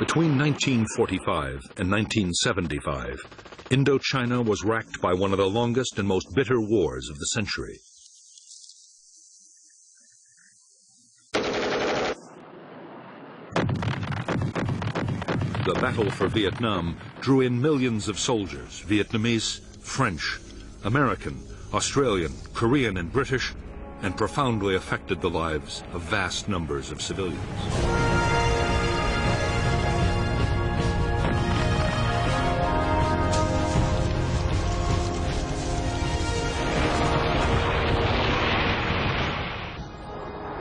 Between 1945 and 1975, Indochina was racked by one of the longest and most bitter wars of the century. The battle for Vietnam drew in millions of soldiers, Vietnamese, French, American, Australian, Korean, and British, and profoundly affected the lives of vast numbers of civilians.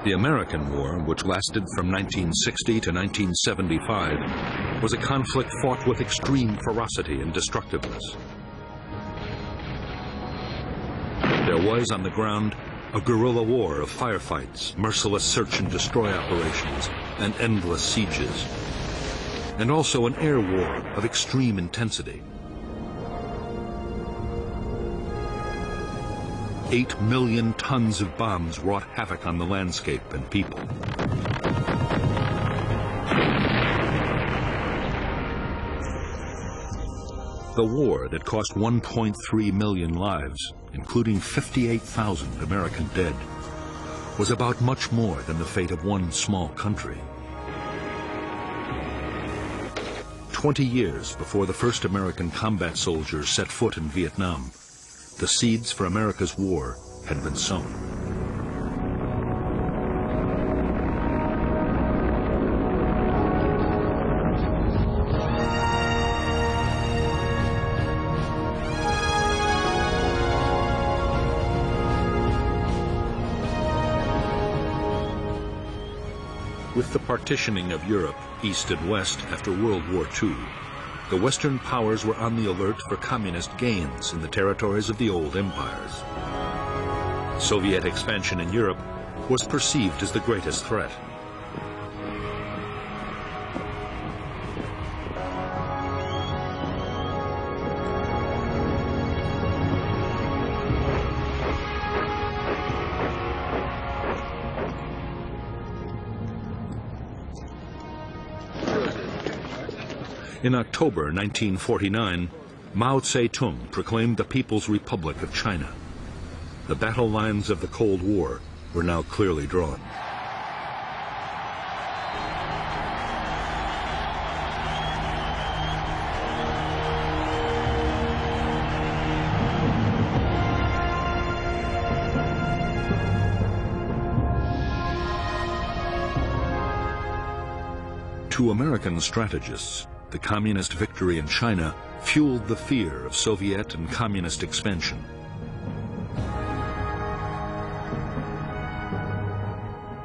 The American War, which lasted from 1960 to 1975, was a conflict fought with extreme ferocity and destructiveness. There was, on the ground, a guerrilla war of firefights, merciless search and destroy operations, and endless sieges, and also an air war of extreme intensity. 8 million tons of bombs wrought havoc on the landscape and people. The war that cost 1.3 million lives, including 58,000 American dead, was about much more than the fate of one small country. 20 years before the first American combat soldiers set foot in Vietnam, the seeds for America's war had been sown. With the partitioning of Europe east and west after World War II, the Western powers were on the alert for communist gains in the territories of the old empires. Soviet expansion in Europe was perceived as the greatest threat. In October 1949, Mao Zedong proclaimed the People's Republic of China. The battle lines of the Cold War were now clearly drawn. To American strategists, the communist victory in China fueled the fear of Soviet and communist expansion.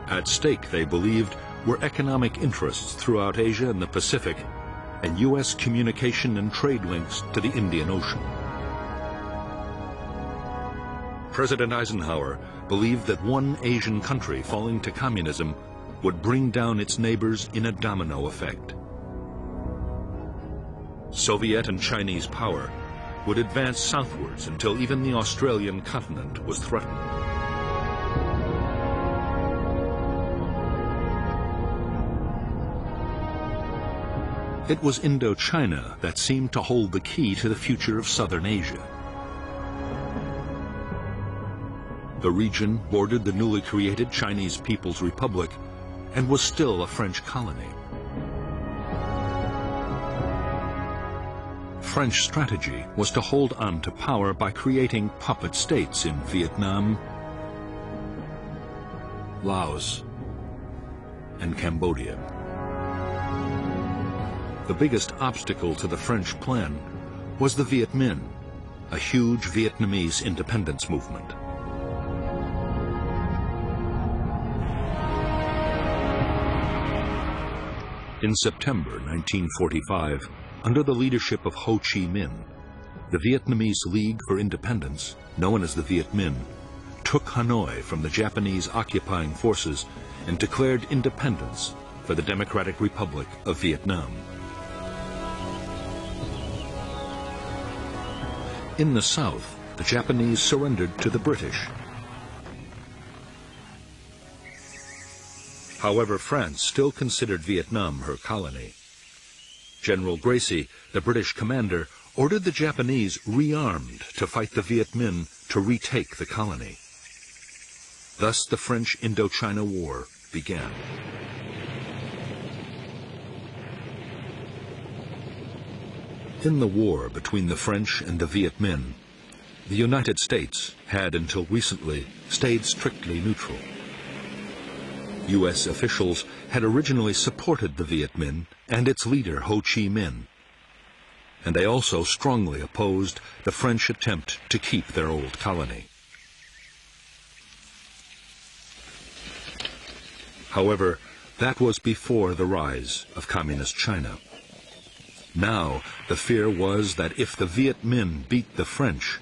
At stake, they believed, were economic interests throughout Asia and the Pacific, and U.S. communication and trade links to the Indian Ocean. President Eisenhower believed that one Asian country falling to communism would bring down its neighbors in a domino effect. Soviet and Chinese power would advance southwards until even the Australian continent was threatened. It was Indochina that seemed to hold the key to the future of southern Asia. The region bordered the newly created Chinese People's Republic and was still a French colony. French strategy was to hold on to power by creating puppet states in Vietnam, Laos, and Cambodia. The biggest obstacle to the French plan was the Viet Minh, a huge Vietnamese independence movement. In September 1945, under the leadership of Ho Chi Minh, the Vietnamese League for Independence, known as the Viet Minh, took Hanoi from the Japanese occupying forces and declared independence for the Democratic Republic of Vietnam. In the south, the Japanese surrendered to the British. However, France still considered Vietnam her colony. General Gracie, the British commander, ordered the Japanese rearmed to fight the Viet Minh to retake the colony. Thus the French Indochina War began. In the war between the French and the Viet Minh, the United States had until recently stayed strictly neutral. U.S. officials had originally supported the Viet Minh and its leader Ho Chi Minh, and they also strongly opposed the French attempt to keep their old colony. However, that was before the rise of Communist China. Now, the fear was that if the Viet Minh beat the French,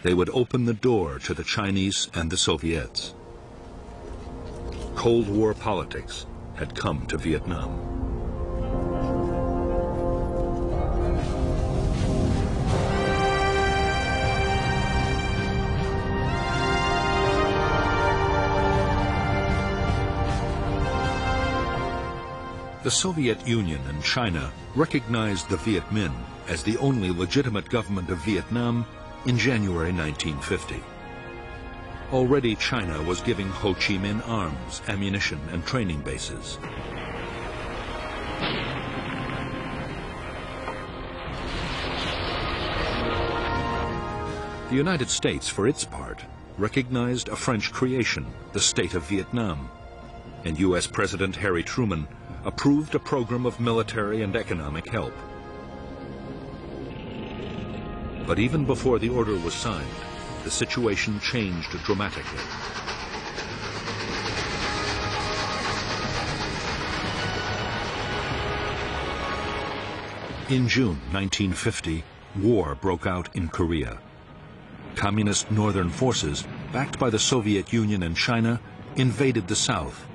they would open the door to the Chinese and the Soviets. Cold War politics had come to Vietnam. The Soviet Union and China recognized the Viet Minh as the only legitimate government of Vietnam in January 1950. Already China was giving Ho Chi Minh arms, ammunition, and training bases. The United States, for its part, recognized a French creation, the State of Vietnam, and U.S. President Harry Truman approved a program of military and economic help. But even before the order was signed, the situation changed dramatically. In June 1950, war broke out in Korea. Communist northern forces, backed by the Soviet Union and China, invaded the South,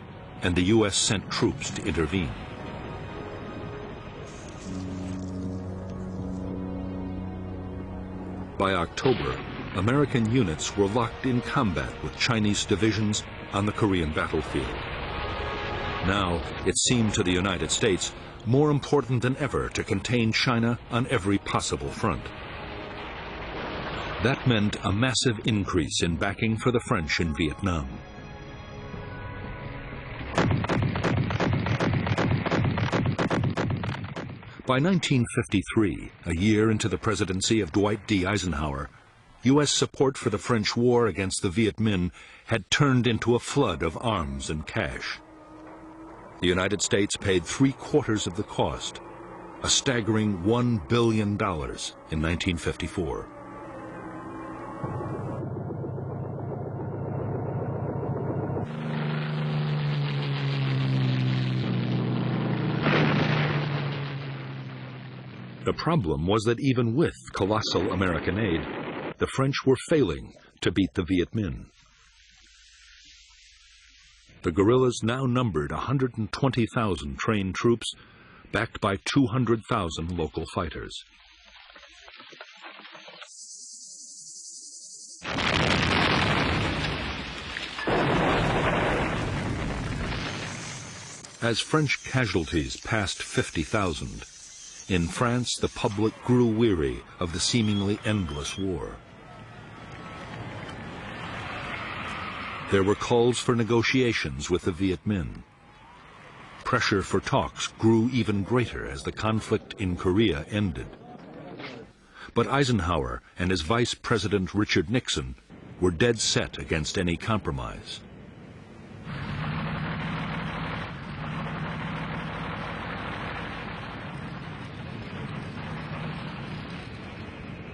and the U.S. sent troops to intervene. By October, American units were locked in combat with Chinese divisions on the Korean battlefield. Now, it seemed to the United States more important than ever to contain China on every possible front. That meant a massive increase in backing for the French in Vietnam. By 1953, a year into the presidency of Dwight D. Eisenhower, U.S. support for the French war against the Viet Minh had turned into a flood of arms and cash. The United States paid 3/4 of the cost, a staggering $1 billion in 1954. The problem was that even with colossal American aid, the French were failing to beat the Viet Minh. The guerrillas now numbered 120,000 trained troops, backed by 200,000 local fighters. As French casualties passed 50,000, in France, the public grew weary of the seemingly endless war. There were calls for negotiations with the Viet Minh. Pressure for talks grew even greater as the conflict in Korea ended. But Eisenhower and his Vice President Richard Nixon were dead set against any compromise.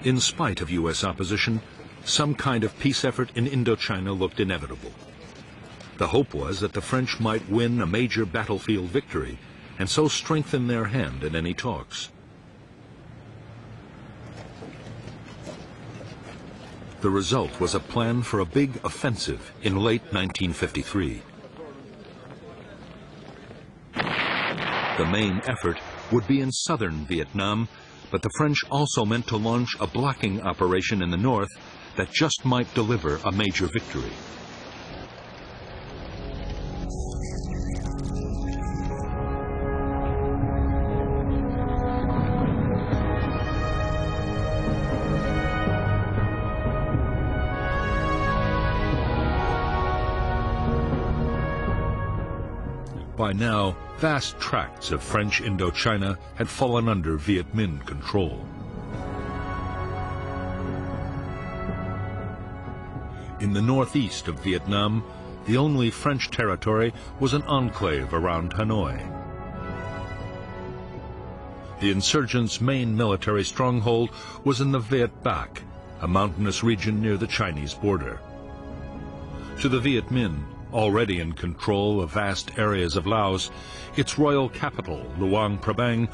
In spite of U.S. opposition, some kind of peace effort in Indochina looked inevitable. The hope was that the French might win a major battlefield victory and so strengthen their hand in any talks. The result was a plan for a big offensive in late 1953. The main effort would be in southern Vietnam, but the French also meant to launch a blocking operation in the north that just might deliver a major victory. By now, vast tracts of French Indochina had fallen under Viet Minh control. In the northeast of Vietnam, the only French territory was an enclave around Hanoi. The insurgents' main military stronghold was in the Viet Bac, a mountainous region near the Chinese border. To the Viet Minh, already in control of vast areas of Laos, its royal capital, Luang Prabang,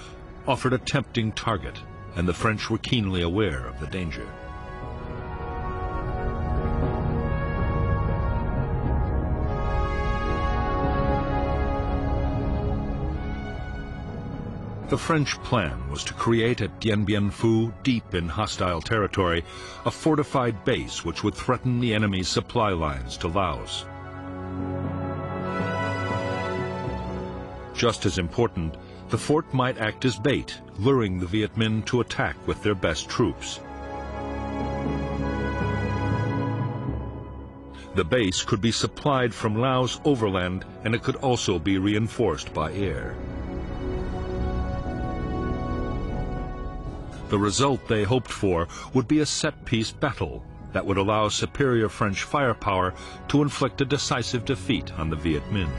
offered a tempting target, and the French were keenly aware of the danger. The French plan was to create at Dien Bien Phu, deep in hostile territory, a fortified base which would threaten the enemy's supply lines to Laos. Just as important, the fort might act as bait, luring the Viet Minh to attack with their best troops. The base could be supplied from Laos overland, and it could also be reinforced by air. The result they hoped for would be a set-piece battle that would allow superior French firepower to inflict a decisive defeat on the Viet Minh.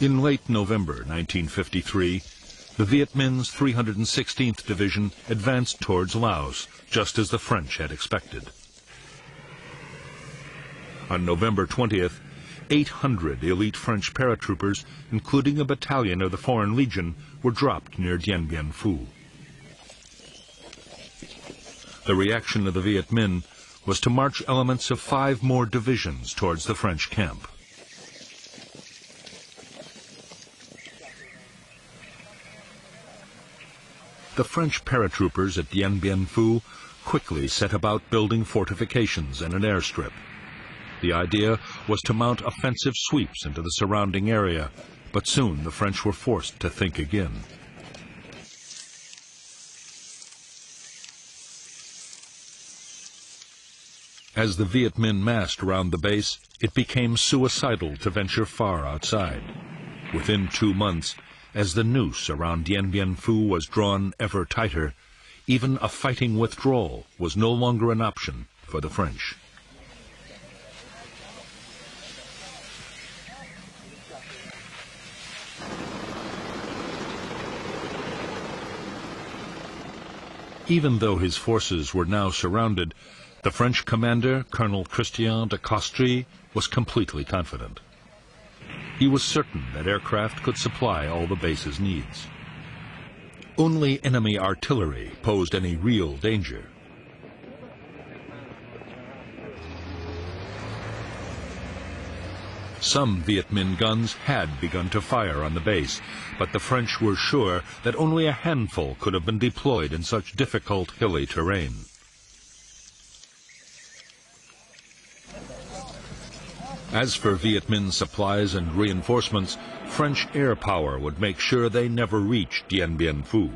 In late November 1953, the Viet Minh's 316th Division advanced towards Laos, just as the French had expected. On November 20th, 800 elite French paratroopers, including a battalion of the Foreign Legion, were dropped near Dien Bien Phu. The reaction of the Viet Minh was to march elements of 5 more divisions towards the French camp. The French paratroopers at Dien Bien Phu quickly set about building fortifications and an airstrip. The idea was to mount offensive sweeps into the surrounding area, but soon the French were forced to think again. As the Viet Minh massed around the base, it became suicidal to venture far outside. Within 2 months, as the noose around Dien Bien Phu was drawn ever tighter, even a fighting withdrawal was no longer an option for the French. Even though his forces were now surrounded, the French commander, Colonel Christian de Castries, was completely confident. He was certain that aircraft could supply all the base's needs. Only enemy artillery posed any real danger. Some Viet Minh guns had begun to fire on the base, but the French were sure that only a handful could have been deployed in such difficult hilly terrain. As for Viet Minh supplies and reinforcements, French air power would make sure they never reached Dien Bien Phu.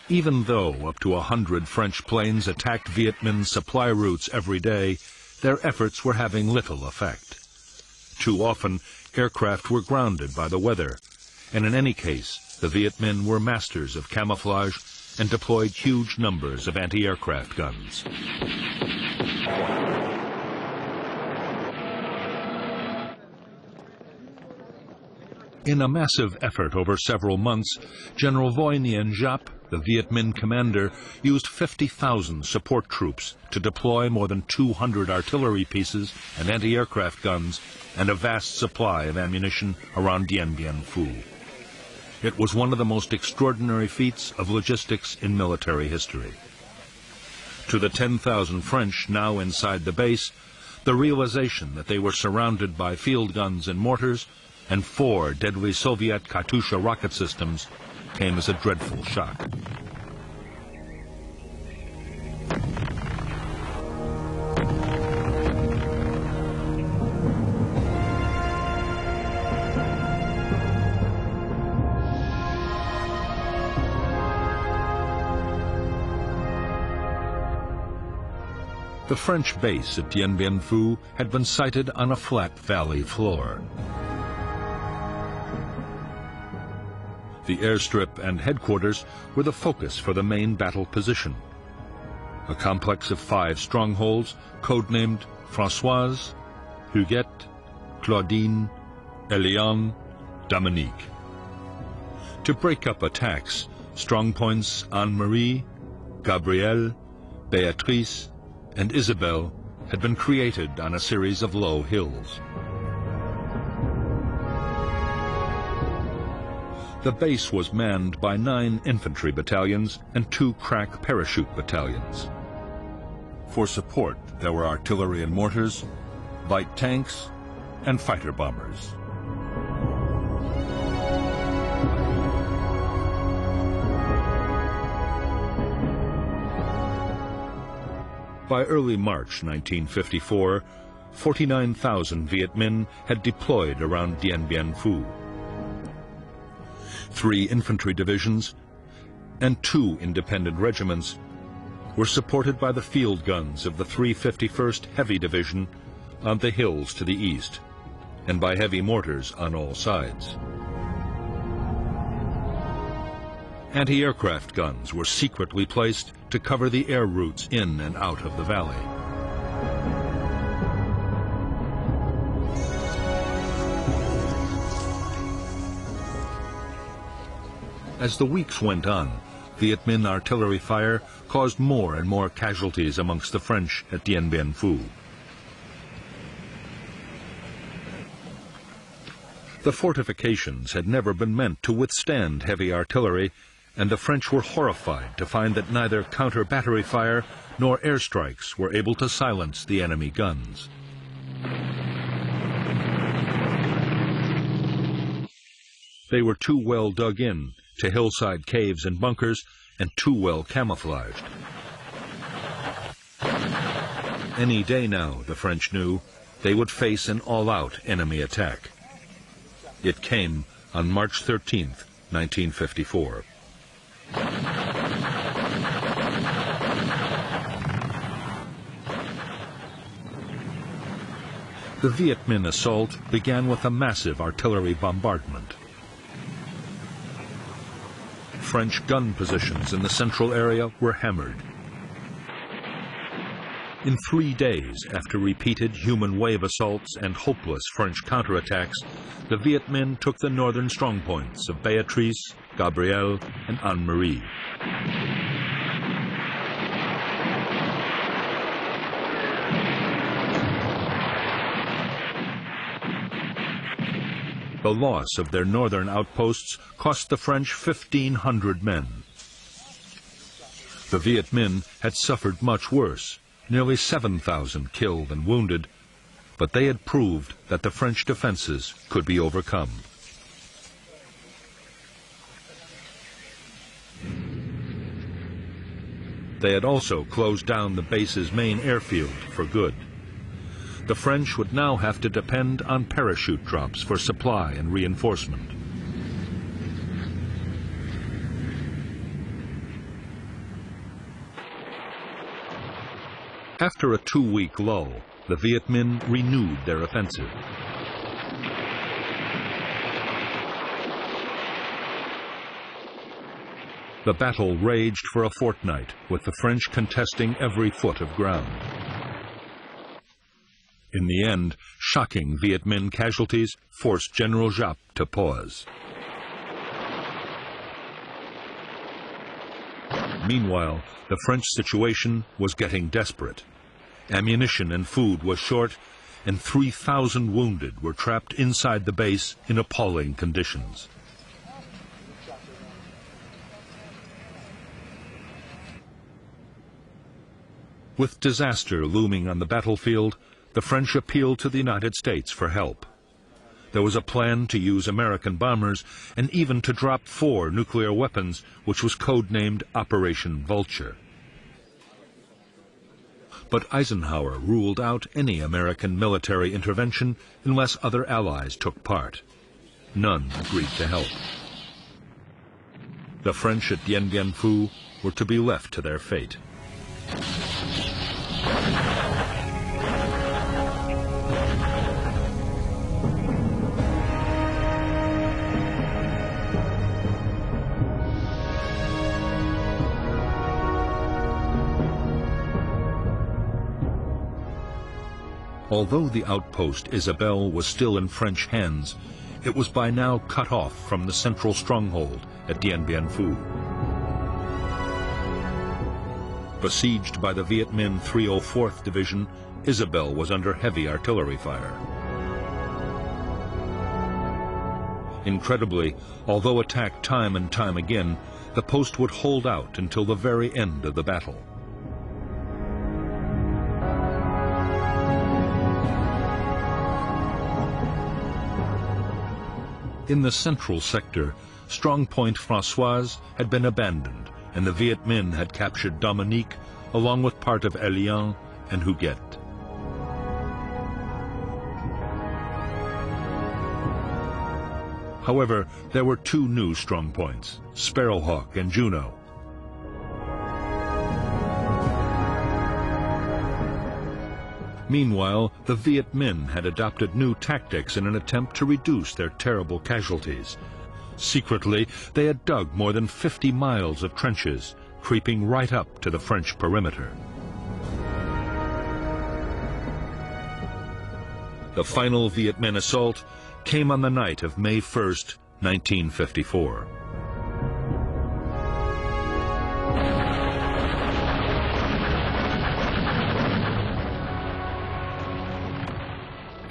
Even though up to 100 French planes attacked Viet Minh supply routes every day, their efforts were having little effect. Too often, aircraft were grounded by the weather, and in any case, the Viet Minh were masters of camouflage and deployed huge numbers of anti-aircraft guns. In a massive effort over several months, General Voi Nguyen Giap, the Viet Minh commander, used 50,000 support troops to deploy more than 200 artillery pieces and anti-aircraft guns and a vast supply of ammunition around Dien Bien Phu. It was one of the most extraordinary feats of logistics in military history. To the 10,000 French now inside the base, the realization that they were surrounded by field guns and mortars and 4 deadly Soviet Katyusha rocket systems came as a dreadful shock. The French base at Dien Bien Phu had been sited on a flat valley floor. The airstrip and headquarters were the focus for the main battle position, a complex of 5 strongholds codenamed Françoise, Huguette, Claudine, Eliane, Dominique. To break up attacks, strongpoints Anne-Marie, Gabrielle, Béatrice, and Isabelle had been created on a series of low hills. The base was manned by 9 infantry battalions and 2 crack parachute battalions. For support, there were artillery and mortars, light tanks, and fighter bombers. By early March 1954, 49,000 Viet Minh had deployed around Dien Bien Phu. 3 infantry divisions and 2 independent regiments were supported by the field guns of the 351st Heavy Division on the hills to the east, and by heavy mortars on all sides. Anti-aircraft guns were secretly placed to cover the air routes in and out of the valley. As the weeks went on, Viet Minh artillery fire caused more and more casualties amongst the French at Dien Bien Phu. The fortifications had never been meant to withstand heavy artillery, and the French were horrified to find that neither counter-battery fire nor airstrikes were able to silence the enemy guns. They were too well dug in to hillside caves and bunkers, and too well camouflaged. Any day now, the French knew, they would face an all-out enemy attack. It came on March 13th, 1954. The Viet Minh assault began with a massive artillery bombardment. French gun positions in the central area were hammered. In 3 days, after repeated human wave assaults and hopeless French counterattacks, the Viet Minh took the northern strongpoints of Béatrice, Gabrielle, and Anne-Marie. The loss of their northern outposts cost the French 1,500 men. The Viet Minh had suffered much worse, nearly 7,000 killed and wounded, but they had proved that the French defenses could be overcome. They had also closed down the base's main airfield for good. The French would now have to depend on parachute drops for supply and reinforcement. After a 2-week lull, the Viet Minh renewed their offensive. The battle raged for a fortnight, with the French contesting every foot of ground. In the end, shocking Viet Minh casualties forced General Giap to pause. Meanwhile, the French situation was getting desperate. Ammunition and food was short, and 3,000 wounded were trapped inside the base in appalling conditions. With disaster looming on the battlefield, the French appealed to the United States for help. There was a plan to use American bombers and even to drop 4 nuclear weapons, which was codenamed Operation Vulture. But Eisenhower ruled out any American military intervention unless other allies took part. None agreed to help. The French at Dien Bien Phu were to be left to their fate. Although the outpost Isabelle was still in French hands, it was by now cut off from the central stronghold at Dien Bien Phu. Besieged by the Viet Minh 304th Division, Isabelle was under heavy artillery fire. Incredibly, although attacked time and time again, the post would hold out until the very end of the battle. In the central sector, strong point Françoise had been abandoned, and the Viet Minh had captured Dominique along with part of Elian and Huguet. However, there were two new strong points, Sparrowhawk and Juno. Meanwhile, the Viet Minh had adopted new tactics in an attempt to reduce their terrible casualties. Secretly, they had dug more than 50 miles of trenches, creeping right up to the French perimeter. The final Viet Minh assault came on the night of May 1st, 1954.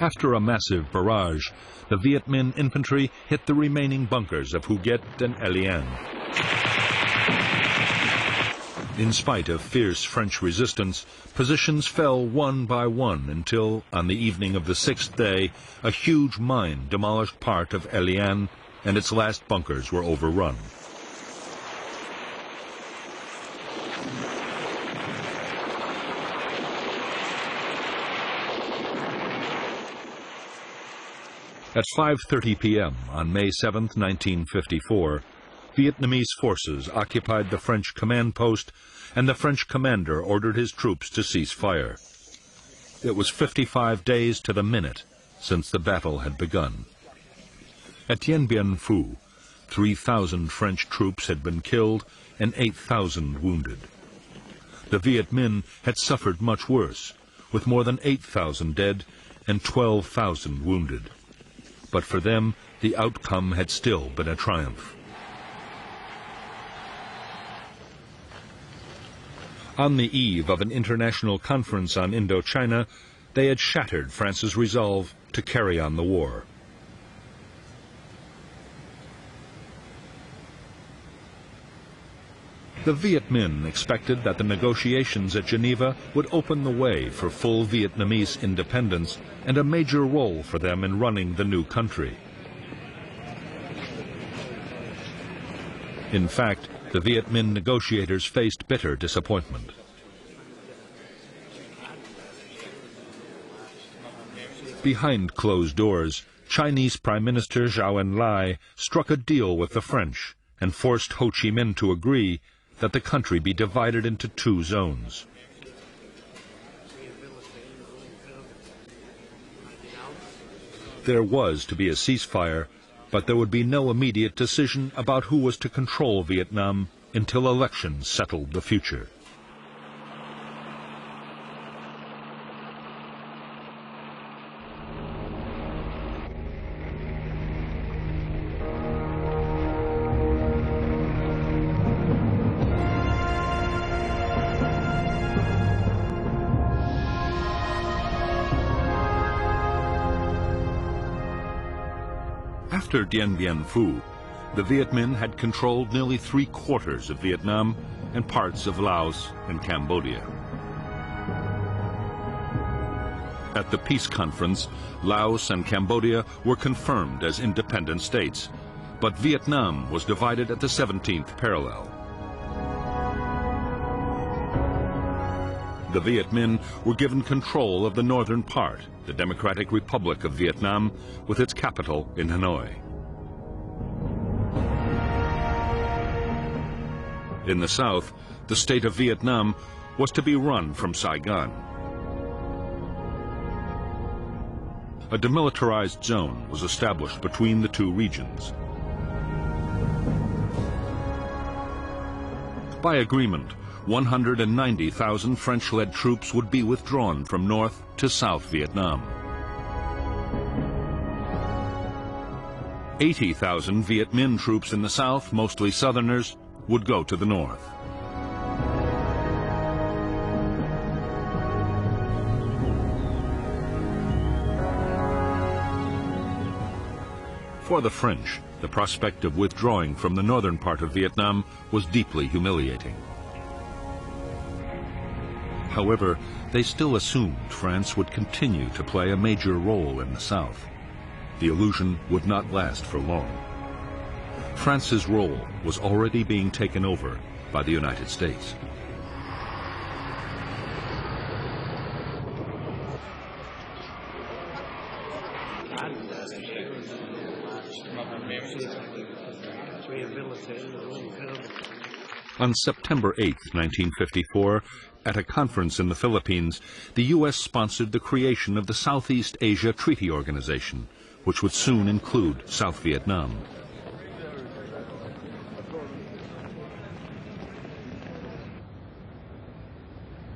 After a massive barrage, the Viet Minh infantry hit the remaining bunkers of Huguet and Elian. In spite of fierce French resistance, positions fell one by one until, on the evening of the sixth day, a huge mine demolished part of Elian and its last bunkers were overrun. At 5:30 p.m. on May 7, 1954, Vietnamese forces occupied the French command post, and the French commander ordered his troops to cease fire. It was 55 days to the minute since the battle had begun. At Dien Bien Phu, 3,000 French troops had been killed and 8,000 wounded. The Viet Minh had suffered much worse, with more than 8,000 dead and 12,000 wounded. But for them, the outcome had still been a triumph. On the eve of an international conference on Indochina, they had shattered France's resolve to carry on the war. The Viet Minh expected that the negotiations at Geneva would open the way for full Vietnamese independence and a major role for them in running the new country. In fact, the Viet Minh negotiators faced bitter disappointment. Behind closed doors, Chinese Prime Minister My Lai struck a deal with the French and forced Ho Chi Minh to agree that the country be divided into two zones. There was to be a ceasefire, but there would be no immediate decision about who was to control Vietnam until elections settled the future. After Dien Bien Phu, the Viet Minh had controlled nearly 3/4 of Vietnam and parts of Laos and Cambodia. At the peace conference, Laos and Cambodia were confirmed as independent states, but Vietnam was divided at the 17th parallel. The Viet Minh were given control of the northern part, the Democratic Republic of Vietnam, with its capital in Hanoi. In the south, the state of Vietnam was to be run from Saigon. A demilitarized zone was established between the two regions. By agreement, 190,000 French-led troops would be withdrawn from North to South Vietnam. 80,000 Viet Minh troops in the south, mostly Southerners, would go to the north. For the French, the prospect of withdrawing from the northern part of Vietnam was deeply humiliating. However, they still assumed France would continue to play a major role in the south. The illusion would not last for long. France's role was already being taken over by the United States. On September 8, 1954, at a conference in the Philippines, the U.S. sponsored the creation of the Southeast Asia Treaty Organization, which would soon include South Vietnam.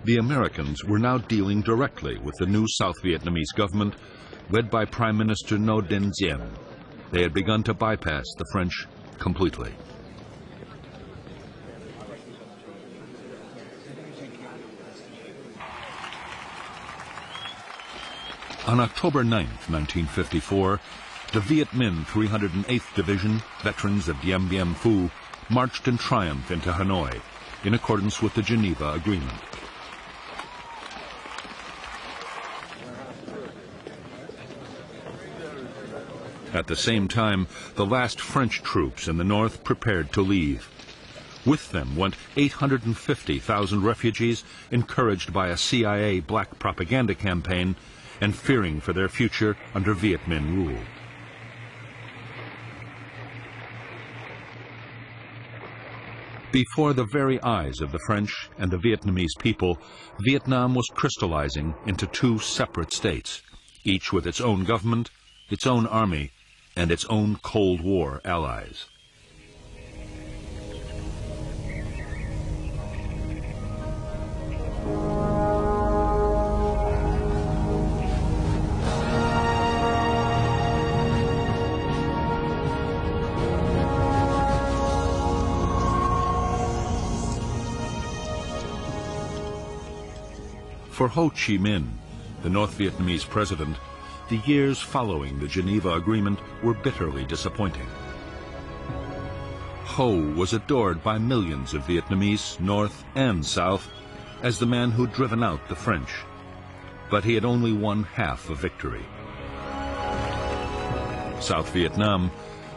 The Americans were now dealing directly with the new South Vietnamese government, led by Prime Minister Ngo Dinh. They had begun to bypass the French completely. On October 9, 1954, the Viet Minh 308th Division, veterans of Dien Bien Phu, marched in triumph into Hanoi, in accordance with the Geneva Agreement. At the same time, the last French troops in the north prepared to leave. With them went 850,000 refugees, encouraged by a CIA black propaganda campaign and fearing for their future under Viet Minh rule. Before the very eyes of the French and the Vietnamese people, Vietnam was crystallizing into two separate states, each with its own government, its own army, and its own Cold War allies. For Ho Chi Minh, the North Vietnamese president, the years following the Geneva Agreement were bitterly disappointing. Ho was adored by millions of Vietnamese, North and South, as the man who'd driven out the French. But he had only won half a victory. South Vietnam,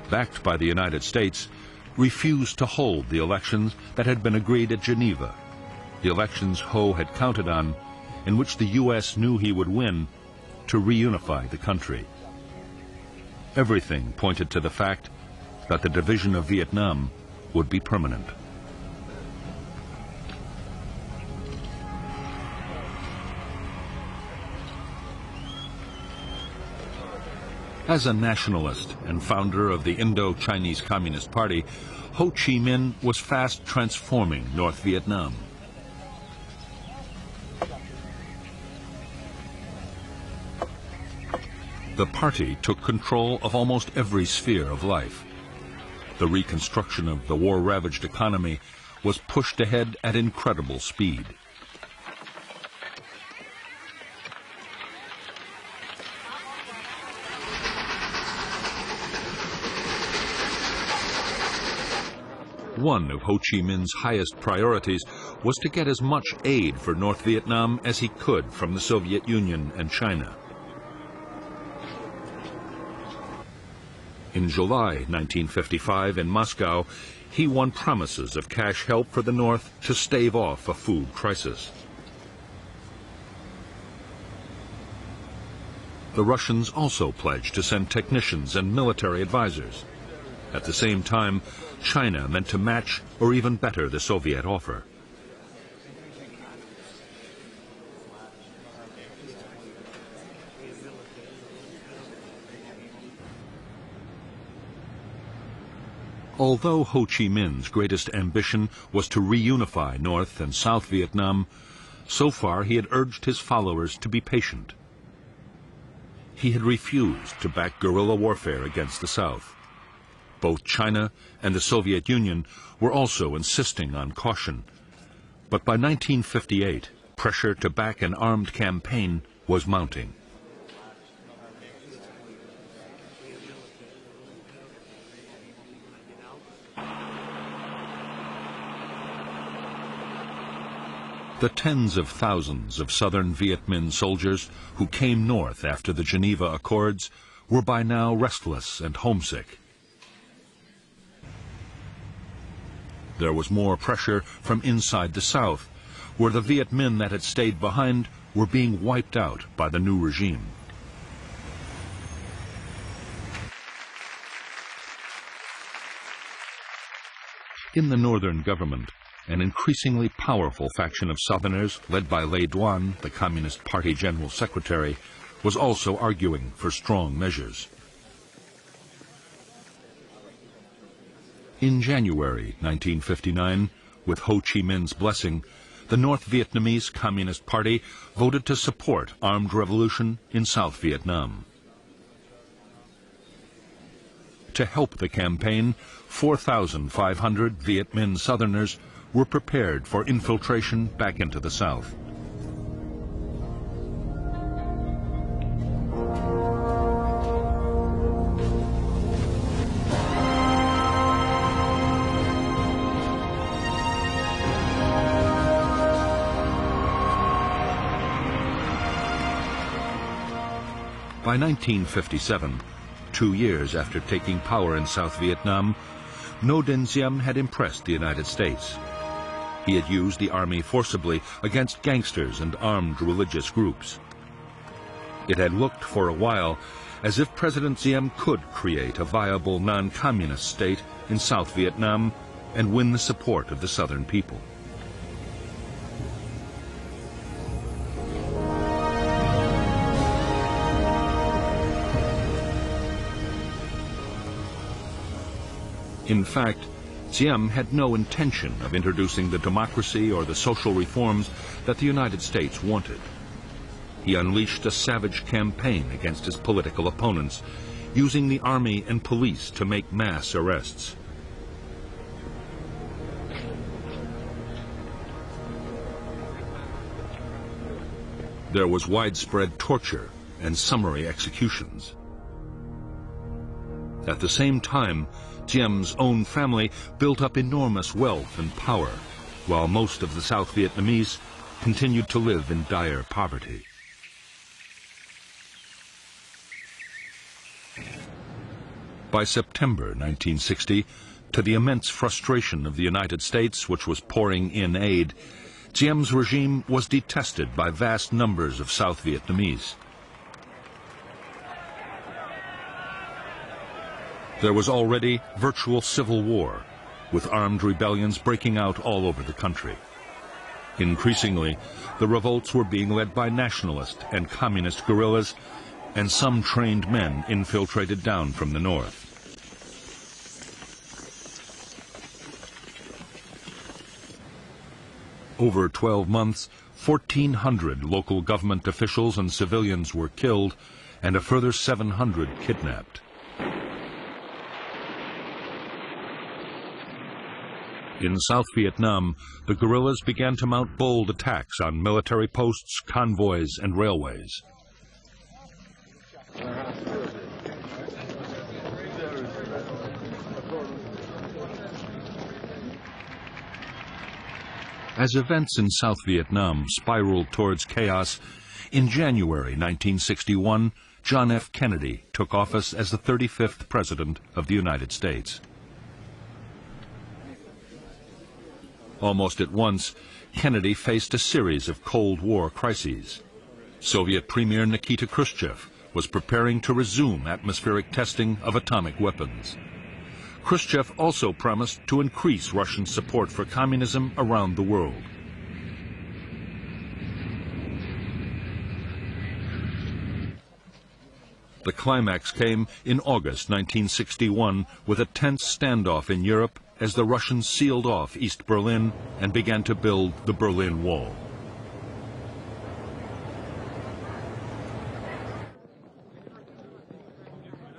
backed by the United States, refused to hold the elections that had been agreed at Geneva, the elections Ho had counted on, in which the U.S. knew he would win, to reunify the country. Everything pointed to the fact that the division of Vietnam would be permanent. As a nationalist and founder of the Indo-Chinese Communist Party, Ho Chi Minh was fast transforming North Vietnam. The party took control of almost every sphere of life. The reconstruction of the war-ravaged economy was pushed ahead at incredible speed. One of Ho Chi Minh's highest priorities was to get as much aid for North Vietnam as he could from the Soviet Union and China. In July 1955 in Moscow, he won promises of cash help for the North to stave off a food crisis. The Russians also pledged to send technicians and military advisors. At the same time, China meant to match or even better the Soviet offer. Although Ho Chi Minh's greatest ambition was to reunify North and South Vietnam, so far he had urged his followers to be patient. He had refused to back guerrilla warfare against the South. Both China and the Soviet Union were also insisting on caution. But by 1958, pressure to back an armed campaign was mounting. The tens of thousands of southern Viet Minh soldiers who came north after the Geneva Accords were by now restless and homesick. There was more pressure from inside the South, where the Viet Minh that had stayed behind were being wiped out by the new regime. In the northern government, an increasingly powerful faction of Southerners, led by Le Duan, the Communist Party General Secretary, was also arguing for strong measures. In January 1959, with Ho Chi Minh's blessing, the North Vietnamese Communist Party voted to support armed revolution in South Vietnam. To help the campaign, 4,500 Viet Minh Southerners were prepared for infiltration back into the South. By 1957, 2 years after taking power in South Vietnam, Ngo Dinh Diem had impressed the United States. He had used the army forcibly against gangsters and armed religious groups. It had looked for a while as if President Diem could create a viable non-communist state in South Vietnam and win the support of the southern people. In fact, Diem had no intention of introducing the democracy or the social reforms that the United States wanted. He unleashed a savage campaign against his political opponents, using the army and police to make mass arrests. There was widespread torture and summary executions. At the same time, Diem's own family built up enormous wealth and power, while most of the South Vietnamese continued to live in dire poverty. By September 1960, to the immense frustration of the United States, which was pouring in aid, Diem's regime was detested by vast numbers of South Vietnamese. There was already virtual civil war, with armed rebellions breaking out all over the country. Increasingly, the revolts were being led by nationalist and communist guerrillas, and some trained men infiltrated down from the north. Over 12 months, 1,400 local government officials and civilians were killed, and a further 700 kidnapped. In South Vietnam, the guerrillas began to mount bold attacks on military posts, convoys, and railways. As events in South Vietnam spiraled towards chaos, in January 1961, John F. Kennedy took office as the 35th President of the United States. Almost at once, Kennedy faced a series of Cold War crises. Soviet Premier Nikita Khrushchev was preparing to resume atmospheric testing of atomic weapons. Khrushchev also promised to increase Russian support for communism around the world. The climax came in August 1961 with a tense standoff in Europe as the Russians sealed off East Berlin and began to build the Berlin Wall.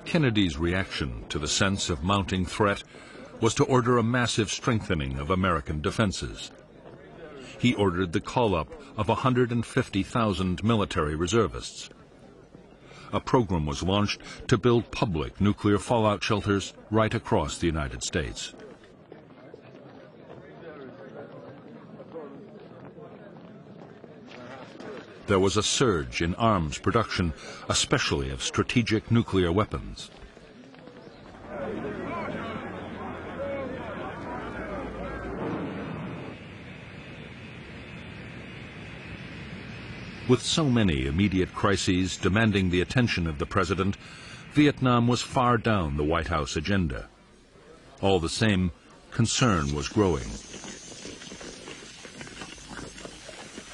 Kennedy's reaction to the sense of mounting threat was to order a massive strengthening of American defenses. He ordered the call-up of 150,000 military reservists. A program was launched to build public nuclear fallout shelters right across the United States. There was a surge in arms production, especially of strategic nuclear weapons. With so many immediate crises demanding the attention of the president, Vietnam was far down the White House agenda. All the same, concern was growing.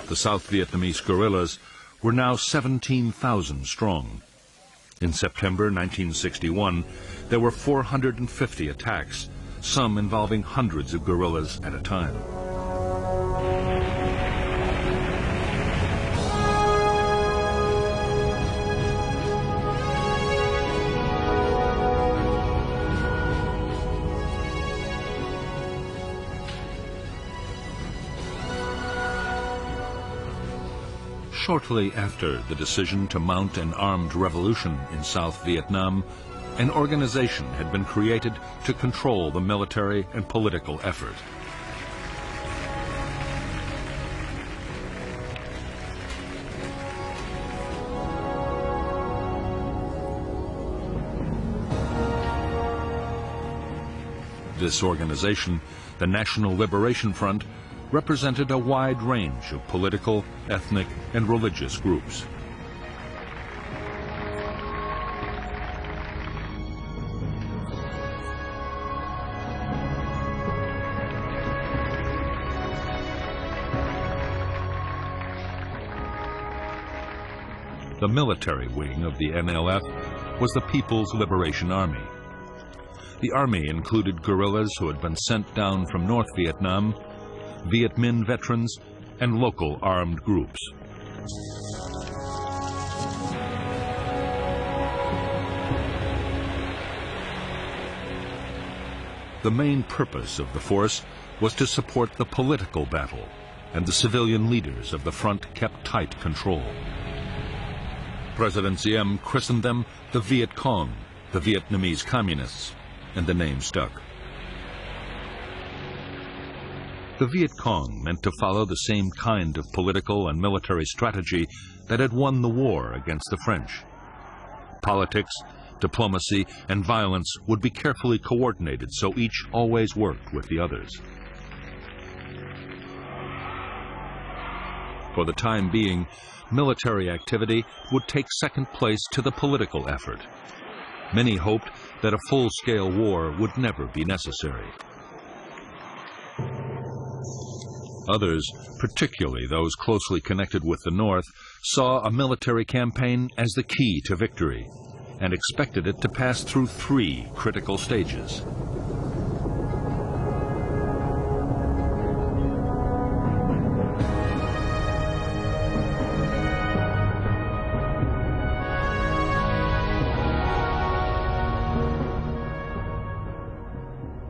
The South Vietnamese guerrillas were now 17,000 strong. In September 1961, there were 450 attacks, some involving hundreds of guerrillas at a time. Shortly after the decision to mount an armed revolution in South Vietnam, an organization had been created to control the military and political effort. This organization, the National Liberation Front, represented a wide range of political, ethnic, and religious groups. The military wing of the NLF was the People's Liberation Army. The army included guerrillas who had been sent down from North Vietnam, Viet Minh veterans, and local armed groups. The main purpose of the force was to support the political battle, and the civilian leaders of the front kept tight control. President Dien christened them the Viet Cong, the Vietnamese communists, and the name stuck. The Viet Cong meant to follow the same kind of political and military strategy that had won the war against the French. Politics, diplomacy, and violence would be carefully coordinated so each always worked with the others. For the time being, military activity would take second place to the political effort. Many hoped that a full-scale war would never be necessary. Others, particularly those closely connected with the North, saw a military campaign as the key to victory and expected it to pass through 3 critical stages.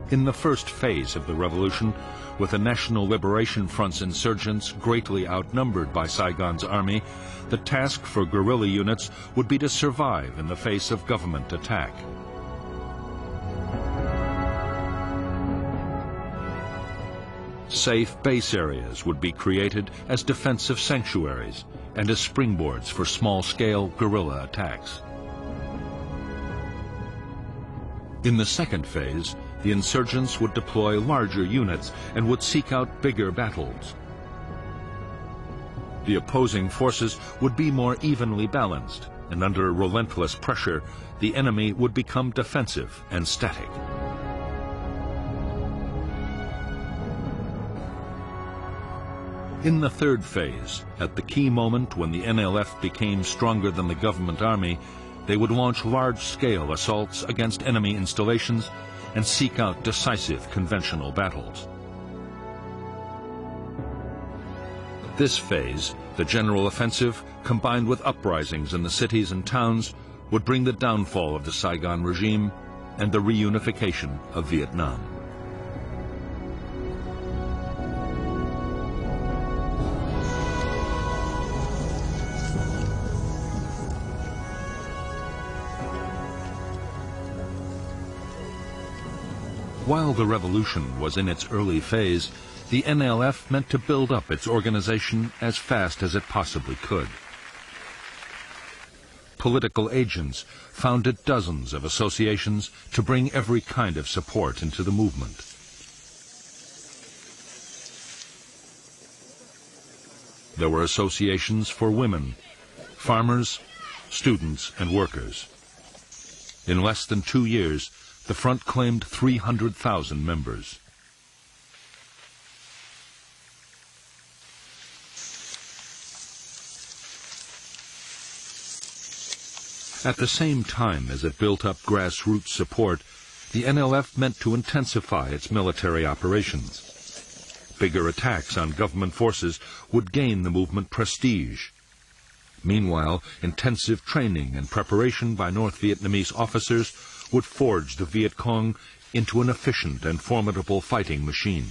In the first phase of the revolution, with the National Liberation Front's insurgents greatly outnumbered by Saigon's army, the task for guerrilla units would be to survive in the face of government attack. Safe base areas would be created as defensive sanctuaries and as springboards for small-scale guerrilla attacks. In the second phase, the insurgents would deploy larger units and would seek out bigger battles. The opposing forces would be more evenly balanced, and under relentless pressure, the enemy would become defensive and static. In the third phase, at the key moment when the NLF became stronger than the government army, they would launch large-scale assaults against enemy installations and seek out decisive conventional battles. This phase, the general offensive, combined with uprisings in the cities and towns, would bring the downfall of the Saigon regime and the reunification of Vietnam. While the revolution was in its early phase, the NLF meant to build up its organization as fast as it possibly could. Political agents founded dozens of associations to bring every kind of support into the movement. There were associations for women, farmers, students, and workers. In less than 2 years, the front claimed 300,000 members. At the same time as it built up grassroots support, the NLF meant to intensify its military operations. Bigger attacks on government forces would gain the movement prestige. Meanwhile, intensive training and preparation by North Vietnamese officers would forge the Viet Cong into an efficient and formidable fighting machine.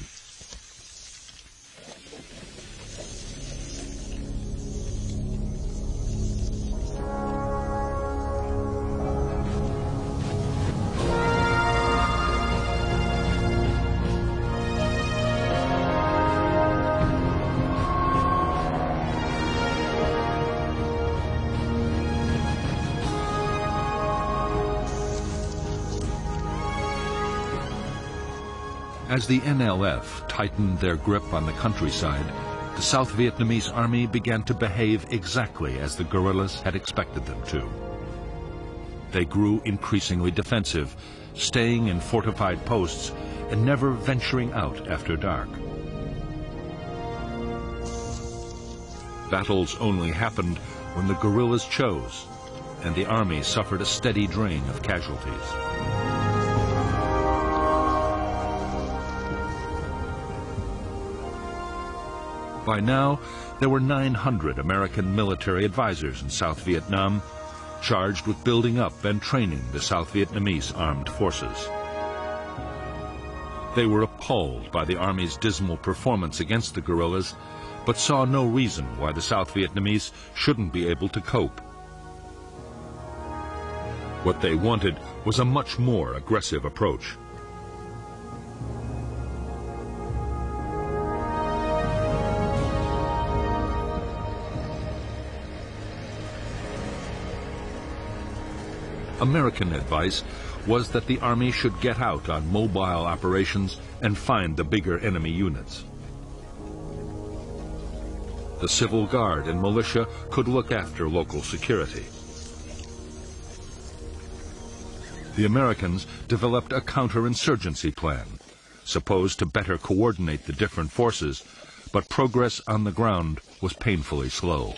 As the NLF tightened their grip on the countryside, the South Vietnamese army began to behave exactly as the guerrillas had expected them to. They grew increasingly defensive, staying in fortified posts and never venturing out after dark. Battles only happened when the guerrillas chose, and the army suffered a steady drain of casualties. By now, there were 900 American military advisors in South Vietnam, charged with building up and training the South Vietnamese armed forces. They were appalled by the Army's dismal performance against the guerrillas, but saw no reason why the South Vietnamese shouldn't be able to cope. What they wanted was a much more aggressive approach. American advice was that the Army should get out on mobile operations and find the bigger enemy units. The Civil Guard and militia could look after local security. The Americans developed a counterinsurgency plan, supposed to better coordinate the different forces, but progress on the ground was painfully slow.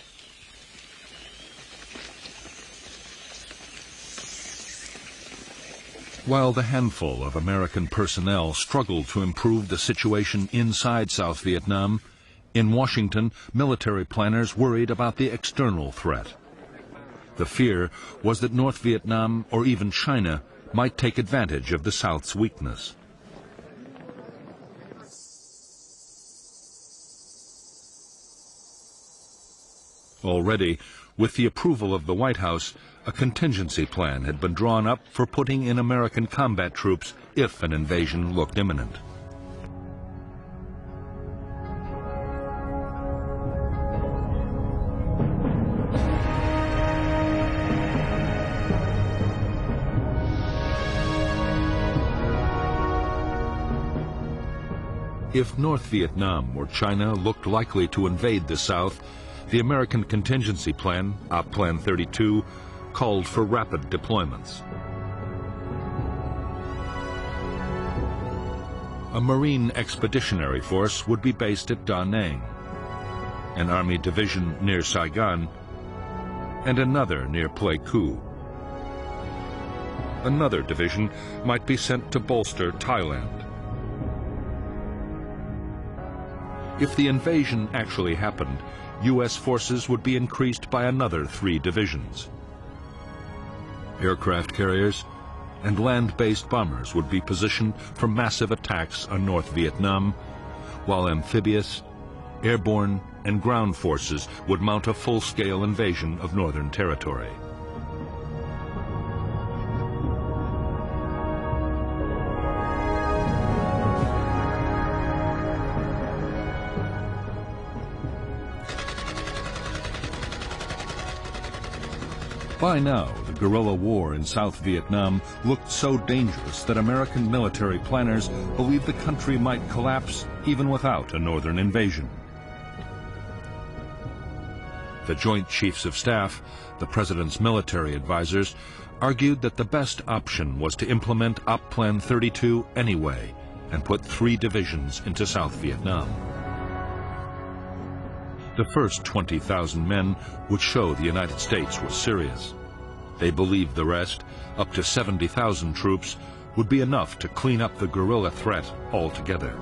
While the handful of American personnel struggled to improve the situation inside South Vietnam, in Washington, military planners worried about the external threat. The fear was that North Vietnam, or even China, might take advantage of the South's weakness. Already, with the approval of the White House, a contingency plan had been drawn up for putting in American combat troops if an invasion looked imminent. If North Vietnam or China looked likely to invade the South, the American contingency plan, Op Plan 32, called for rapid deployments. A Marine Expeditionary Force would be based at Da Nang, an Army division near Saigon, and another near Pleiku. Another division might be sent to bolster Thailand. If the invasion actually happened, U.S. forces would be increased by another 3 divisions. Aircraft carriers and land-based bombers would be positioned for massive attacks on North Vietnam, while amphibious, airborne, and ground forces would mount a full-scale invasion of Northern Territory. By now, the guerrilla war in South Vietnam looked so dangerous that American military planners believed the country might collapse even without a northern invasion. The Joint Chiefs of Staff, the President's military advisors, argued that the best option was to implement Op Plan 32 anyway and put 3 divisions into South Vietnam. The first 20,000 men would show the United States was serious. They believed the rest, up to 70,000 troops, would be enough to clean up the guerrilla threat altogether.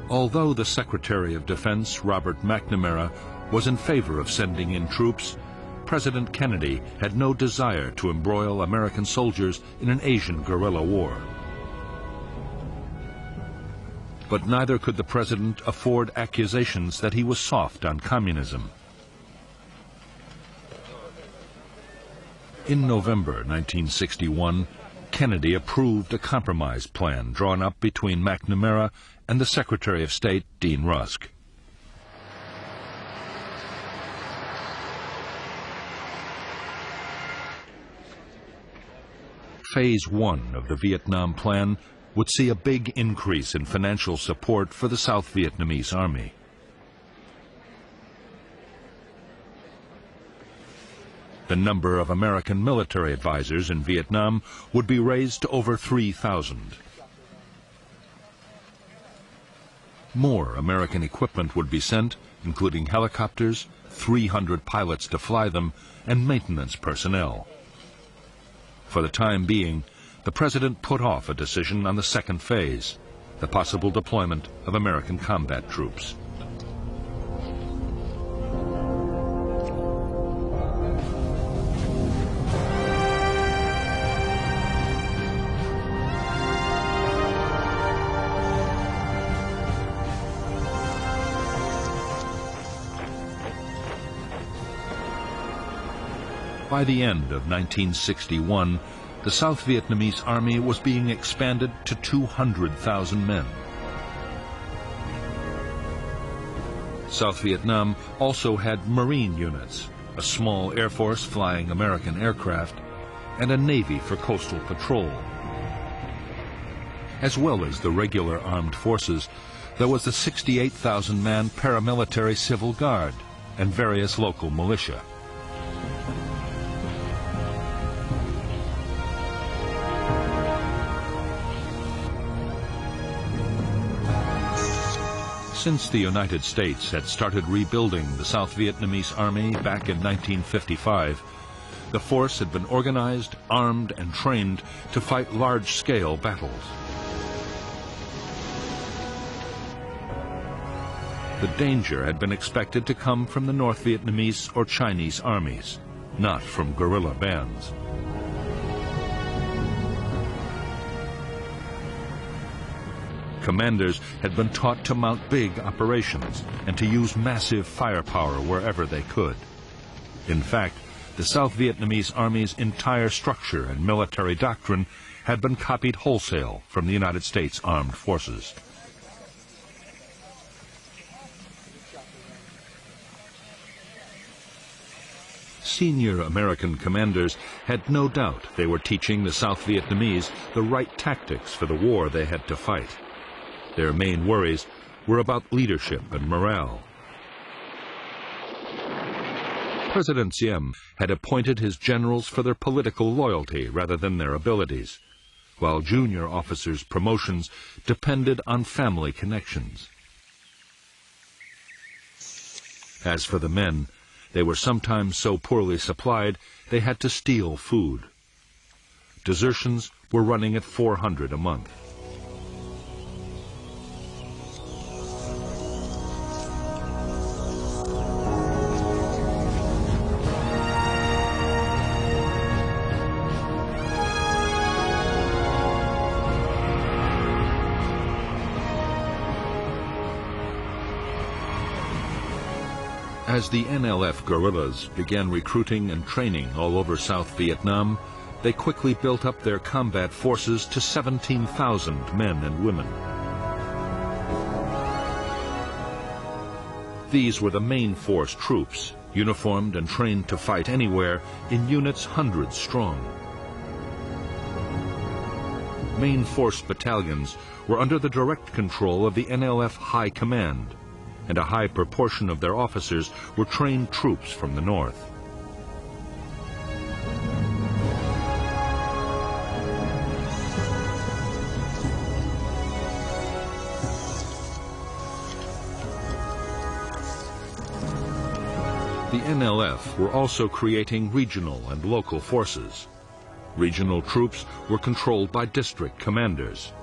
Although the Secretary of Defense, Robert McNamara, was in favor of sending in troops, President Kennedy had no desire to embroil American soldiers in an Asian guerrilla war. But neither could the president afford accusations that he was soft on communism. In November 1961, Kennedy approved a compromise plan drawn up between McNamara and the Secretary of State, Dean Rusk. Phase 1 of the Vietnam Plan would see a big increase in financial support for the South Vietnamese Army. The number of American military advisors in Vietnam would be raised to over 3,000. More American equipment would be sent, including helicopters, 300 pilots to fly them, and maintenance personnel. For the time being, the president put off a decision on the second phase, the possible deployment of American combat troops. By the end of 1961, the South Vietnamese Army was being expanded to 200,000 men. South Vietnam also had Marine units, a small Air Force flying American aircraft, and a Navy for coastal patrol. As well as the regular armed forces, there was the 68,000-man paramilitary Civil Guard and various local militia. Since the United States had started rebuilding the South Vietnamese Army back in 1955, the force had been organized, armed, and trained to fight large-scale battles. The danger had been expected to come from the North Vietnamese or Chinese armies, not from guerrilla bands. Commanders had been taught to mount big operations and to use massive firepower wherever they could. In fact, the South Vietnamese Army's entire structure and military doctrine had been copied wholesale from the United States Armed Forces. Senior American commanders had no doubt they were teaching the South Vietnamese the right tactics for the war they had to fight. Their main worries were about leadership and morale. President Dien had appointed his generals for their political loyalty rather than their abilities, while junior officers' promotions depended on family connections. As for the men, they were sometimes so poorly supplied they had to steal food. Desertions were running at 400 a month. As the NLF guerrillas began recruiting and training all over South Vietnam, they quickly built up their combat forces to 17,000 men and women. These were the main force troops, uniformed and trained to fight anywhere in units hundreds strong. Main force battalions were under the direct control of the NLF High Command, and a high proportion of their officers were trained troops from the north. The NLF were also creating regional and local forces. Regional troops were controlled by district commanders.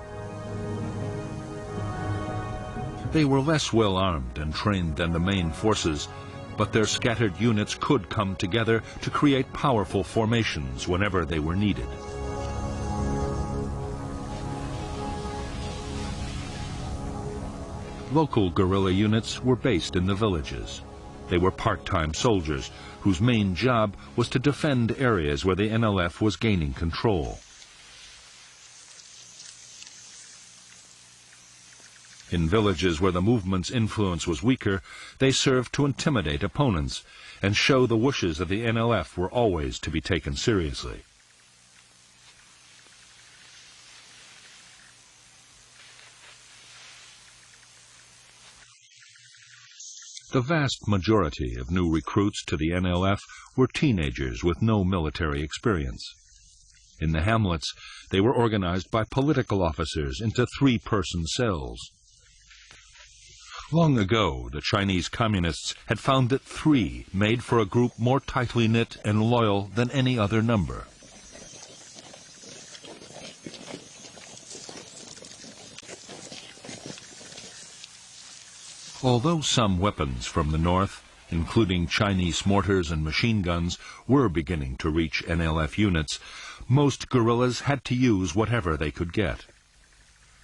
They were less well armed and trained than the main forces, but their scattered units could come together to create powerful formations whenever they were needed. Local guerrilla units were based in the villages. They were part-time soldiers whose main job was to defend areas where the NLF was gaining control. In villages where the movement's influence was weaker, they served to intimidate opponents and show the wishes of the NLF were always to be taken seriously. The vast majority of new recruits to the NLF were teenagers with no military experience. In the hamlets, they were organized by political officers into three-person cells. Long ago, the Chinese communists had found that three made for a group more tightly knit and loyal than any other number. Although some weapons from the north, including Chinese mortars and machine guns, were beginning to reach NLF units, most guerrillas had to use whatever they could get.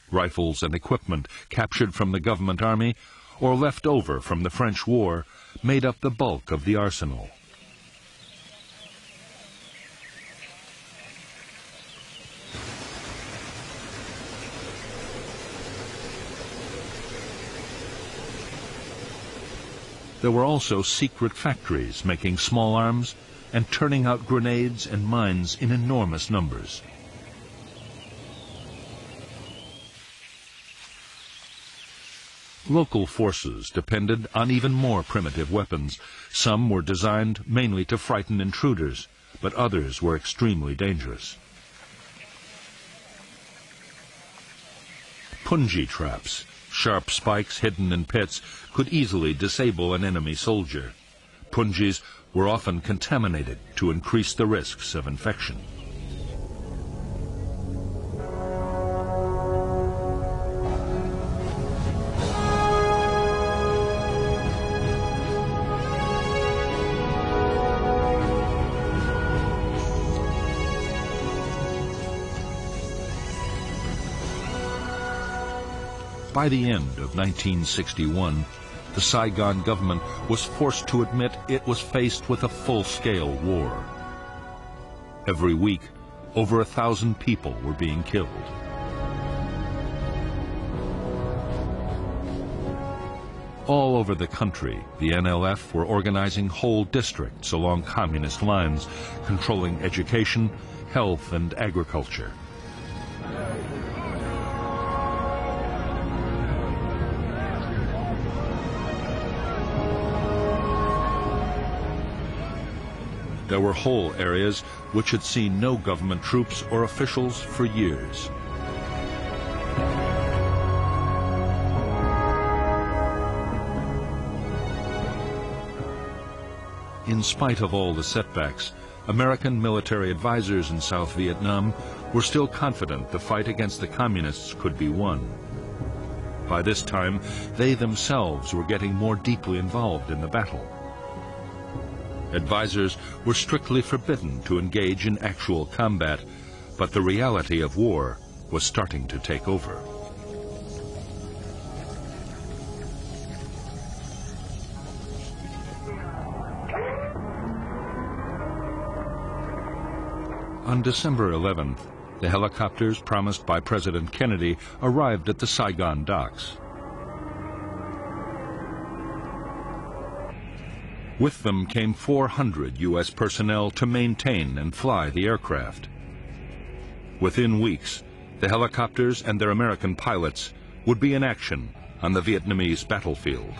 Rifles and equipment captured from the government army or left over from the French War made up the bulk of the arsenal. There were also secret factories making small arms and turning out grenades and mines in enormous numbers. Local forces depended on even more primitive weapons. Some were designed mainly to frighten intruders, but others were extremely dangerous. Punji traps, sharp spikes hidden in pits, could easily disable an enemy soldier. Punjis were often contaminated to increase the risks of infection. By the end of 1961, the Saigon government was forced to admit it was faced with a full-scale war. Every week, over 1,000 people were being killed. All over the country, the NLF were organizing whole districts along communist lines, controlling education, health, and agriculture. There were whole areas which had seen no government troops or officials for years. In spite of all the setbacks, American military advisors in South Vietnam were still confident the fight against the communists could be won. By this time, they themselves were getting more deeply involved in the battle. Advisors were strictly forbidden to engage in actual combat, but the reality of war was starting to take over. On December 11th, the helicopters promised by President Kennedy arrived at the Saigon docks. With them came 400 U.S. personnel to maintain and fly the aircraft. Within weeks, the helicopters and their American pilots would be in action on the Vietnamese battlefield.